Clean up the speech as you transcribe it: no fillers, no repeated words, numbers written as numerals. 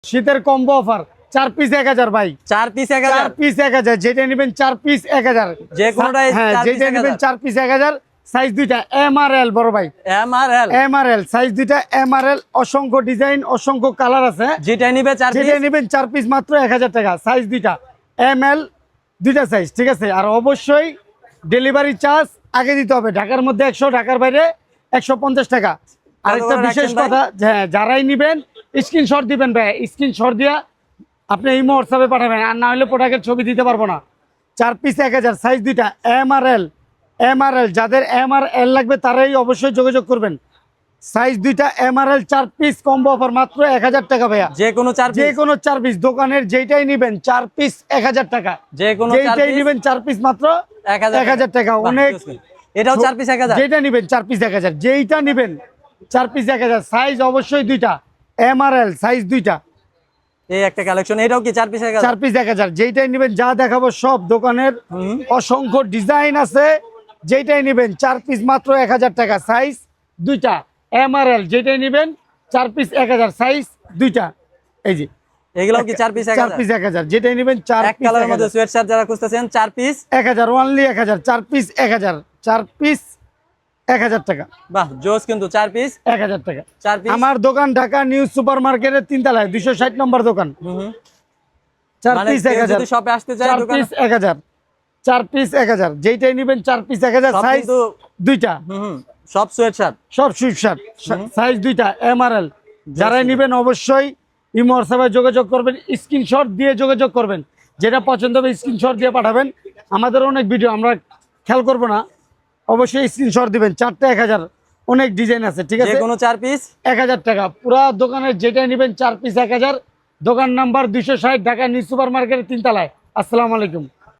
শীতের combo offer 4 piece 1000 ভাই। 4 piece 1000, 4 piece 1000, যেটা নেবেন 4 পিস 1000, যে কোনটাই হ্যাঁ 4 পিস যেটা নেবেন 1000, 4 পিস 1000, সাইজ দুইটা এম আর এল বড় ভাই। এম আর এল সাইজ দুইটা এম আর এল, অসংখ্য ডিজাইন, অসংখ্য কালার আছে। যেটা নিবে 4 পিস, যেটা নেবেন 4 পিস মাত্র 1000 টাকা। সাইজ দুইটা এম এল, দুইটা সাইজ, ঠিক আছে। আর অবশ্যই ডেলিভারি চার্জ আগে দিতে হবে। ঢাকার মধ্যে 100, ঢাকার বাইরে 150 টাকা। আরেকটা বিশেষ কথা, হ্যাঁ যারাই নেবেন স্ক্রিনশট দিবেন ভাই, স্ক্রিনশট দিয়া আপনি ইমো হোয়াটসঅ্যাপে পাঠাবেন, আর না হলে প্রোডাক্টের ছবি দিতে পারবো না। 4 পিস 1000, সাইজ দুইটা এম আর এল। যাদের এম আর এল লাগবে তারাই অবশ্যই যোগাযোগ করবেন। সাইজ দুইটা এম আর এল, 4 পিস কম্বো অফার মাত্র 1000 টাকা ভাইয়া। যে কোনো 4 পিস, যে কোনো 4 পিস, দোকানের যেটাই নেবেন 4 পিস 1000 টাকা। যে কোনো 4 যেটাই পিস নেবেন 4 পিস মাত্র 1000 টাকা। বাহ, অনেক, এটাও 4 পিস 1000, যেটা নেবেন 4 পিস 1000, যেইটা নেবেন 4 পিস 1000। সাইজ অবশ্যই দুইটা এম আর এল, সাইজ দুইটা। এই একটা কালেকশন, এটাও কি 4 পিস 1000? 4 পিস 1000, যেইটাই নেবেন, যা দেখাবো সব দোকানের অসংখ্য ডিজাইন আছে। যেইটাই নেবেন 4 পিস মাত্র 1000 টাকা। সাইজ দুইটা এম আর এল, যেটাই নেবেন 4 পিস 1000, সাইজ দুইটা। এই যে এগুলাও কি 4 পিস 1000? 4 পিস 1000, যেটাই নেবেন 4 এক পিস কালারের মধ্যে সোয়েটশার্ট যারা খুঁজতেছেন 4 পিস 1000, অনলি 1000, 4 পিস 1000, 4 পিস 1000 টাকা। বাহ জোস, কিন্তু 4 পিস 1000 টাকা। 4 পিস। আমার দোকান ঢাকা নিউ সুপার মার্কেটের 3 তলায় 260 নম্বর দোকান। 4 মানে পিস কেউ 1000, যদি শপে আসতে চায় 4 দোকানে, পিস 1000, 4 পিস 1000, যেইটাই নেবেন 4 পিস 1000। সব সাইজ কিন্তু দুইটা, সব সোয়েটশার্ট। সব সুইটশার্ট, সাইজ দুইটা এম আর এল। যারাই নেবেন অবশ্যই ইমো হোয়াটসঅ্যাপে যোগাযোগ করবেন, স্ক্রিনশট দিয়ে যোগাযোগ করবেন। যেটা পছন্দ হবে স্ক্রিনশট দিয়ে পাঠাবেন। আমাদের অনেক ভিডিও আমরা খেয়াল করবো না, অবশ্যই স্ক্রিনশট দিবেন। 4টা 1000, অনেক ডিজাইন আছে, ঠিক আছে। যে কোনো 4 পিস 1000 টাকা। পুরা দোকানের যেটাই নেবেন 4 পিস 1000। দোকান নাম্বার 260, ঢাকা নিউ সুপার মার্কেটের 3 তলায়। আসসালামু আলাইকুম।